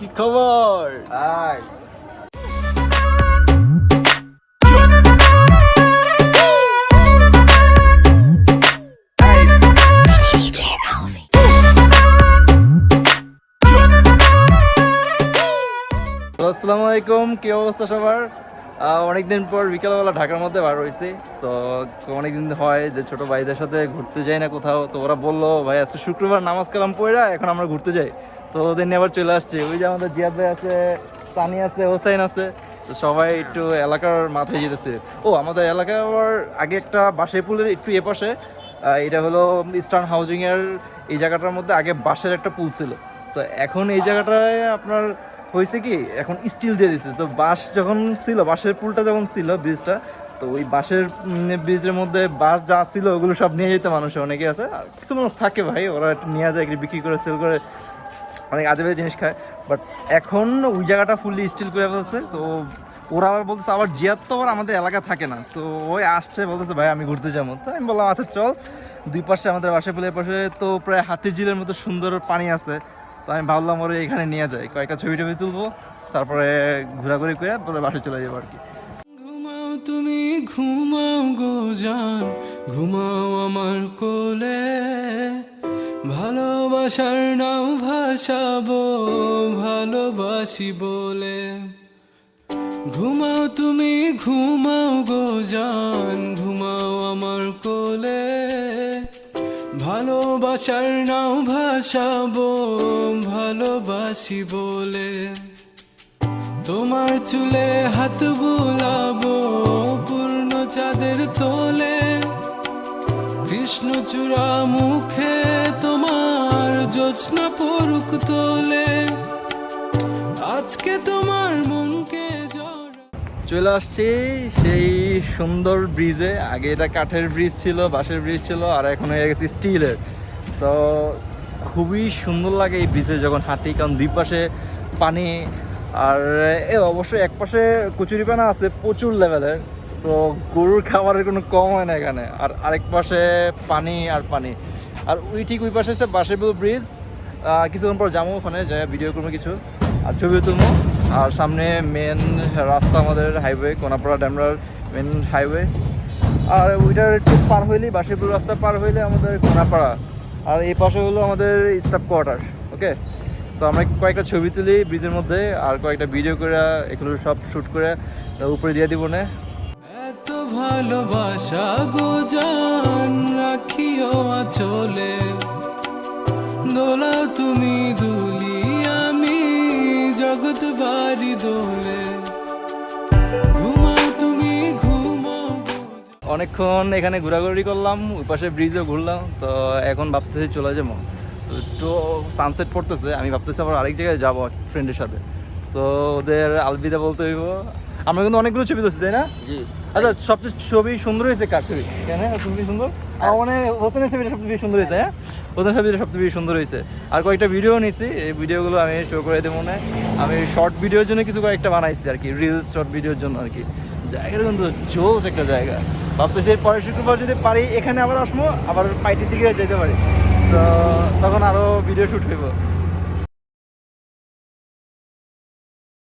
কি খবর? হাই। আসসালামু আলাইকুম, কি অবস্থা সবার? অনেকদিন পর বিকালবেলা ঢাকার মধ্যে বার হয়েছি। তো অনেকদিন হয় যে ছোট ভাইদের সাথে ঘুরতে যাই না কোথাও। তো ওরা বললো ভাই আজকে শুক্রবার নামাজ কালাম পড়া এখন আমরা ঘুরতে যাই। তো ওদের নিয়ে আবার চলে আসছি। ওই যে আমাদের জিয়াদ ভাই আছে, সানি আছে, হোসাইন আছে। তো সবাই একটু এলাকার মাথায় যেতেছে। ও আমাদের এলাকায় আবার আগে একটা বাসাই পুলের একটু এপাশে এটা হলো ইস্টার্ন হাউজিংয়ের এই জায়গাটার মধ্যে আগে বাঁশের একটা পুল ছিল। তো এখন এই জায়গাটায় আপনার হয়েছে কি এখন স্টিল দিয়ে দিচ্ছে। তো বাঁশ যখন ছিল, বাঁশের পুলটা যখন ছিল ব্রিজটা, তো ওই বাঁশের ব্রিজের মধ্যে বাঁশ যা ছিল ওগুলো সব নিয়ে যেতে মানুষ অনেকে আছে। আর কিছু মানুষ থাকে ভাই, ওরা একটু নিয়ে যায়, বিক্রি করে সেল করে, অনেক আজেবাজে জিনিস খায়। বাট এখন ওই জায়গাটা ফুললি স্টিল করে ফেলছে। তো ওরা আবার বলতেছে আবার জিয়াদ তো আবার আমাদের এলাকা থাকে না। সো ওই আসছে বলতেছে ভাই আমি ঘুরতে যাবো। তো আমি বললাম আচ্ছা চল। দুই পাশে আমাদের বাসায় পুলের পাশে তো প্রায় হাতির ঝিলের মতো সুন্দর পানি আছে। তো আমি ভাবলাম ওরে এখানে নিয়ে যাই, কয়েকটা ছবি টবি তুলবো, তারপরে ঘোরাঘুরি করে তারপরে বাসায় চলে যাবো আর কি। ঘুমাও তুমি ঘুমাও গো জান, ঘুমাও আমার কোলে, ভালোবাসার নাও ভাসাবো ভালোবাসি বলে। ঘুমাও তুমি ঘুমাও গো জান, ঘুমাও আমার কোলে, ভালোবাসার নাও ভাসাবো ভালোবাসি বলে। তোমার চুলে হাত বুলাবো পূর্ণ চাঁদের তোলে, কৃষ্ণচূড়া মুখে তোমার জ্যোৎস্না পরুক তোলে, আজকে তোমার মনকে চলে আসছি সেই সুন্দর ব্রিজে। আগে এটা কাঠের ব্রিজ ছিল, বাঁশের ব্রিজ ছিল, আর এখন হয়ে গেছে স্টিলের। সো খুবই সুন্দর লাগে এই ব্রিজে যখন হাঁটি, কারণ দুই পাশে পানি। আর অবশ্যই এক পাশে কচুরিপানা আছে প্রচুর লেভেলের। সো গরুর খাবারের কোনো কম হয় না এখানে। আর আরেক পাশে পানি আর পানি। আর ওই ঠিক ওই পাশে হচ্ছে বাঁশের ব্রিজ। কিছুক্ষণ পর যাবো ওখানে যাই, ভিডিও করবো কিছু আর ছবি তুলবো। আর সামনে মেন রাস্তা আমাদের হাইওয়ে, কোনাপাড়া ড্যামরার মেন হাইওয়ে। আর ওইটার একটু পার হইলেই বাঁশিপুর রাস্তা পার হইলে আমাদের কোনাপাড়া। আর এই পাশে হলো আমাদের স্টাফ কোয়ার্টার। ওকে, তো আমরা কয়েকটা ছবি তুলি ব্রিজের মধ্যে আর কয়েকটা ভিডিও করে এগুলো সব শ্যুট করে উপরে দিয়ে দিব না। এত ভালোবাসা গো জান রাখিও আঁচলে, দোলাও তুমি দুলি আমি জগৎ বাড়ি দোলে। ঘুমাও তুমি ঘুমাও গো জান। অনেকক্ষণ এখানে ঘোরাঘুরি করলাম, ওই পাশে ব্রিজও ঘুরলাম। তো এখন ভাবতেছি চলে যাবো। তো একটু সানসেট পড়তেছে, আমি ভাবতেছি আবার আরেক জায়গায় যাবো ফ্রেন্ডের সাথে। সো ওদের আলবিদা বলতে হইব। আমরা কিন্তু অনেকগুলো ছবি তুলছি, তাই না? জি। আচ্ছা, সবচেয়ে ছবি সুন্দর হয়েছে কার ছবি? কেন ছবি সুন্দর? আমার মানে হোসেনের ছবিটা সবচেয়ে বেশি সুন্দর হয়েছে। হ্যাঁ, হোসেনের ছবিটা সবচেয়ে বেশি সুন্দর হয়েছে। আর কয়েকটা ভিডিও নিছি, এই ভিডিওগুলো আমি শো করে দেবো মনে। আমি শর্ট ভিডিওর জন্য কিছু কয়েকটা বানাইছি আর কি, রিলস শর্ট ভিডিওর জন্য আর কি। জায়গাটা কিন্তু জোস একটা জায়গা। ভাবতেছি পরের শুক্রবার যদি পারি এখানে আবার আসবো, আবার পাইটির দিকে যেতে পারি। তো তখন আরও ভিডিও শ্যুট হইব।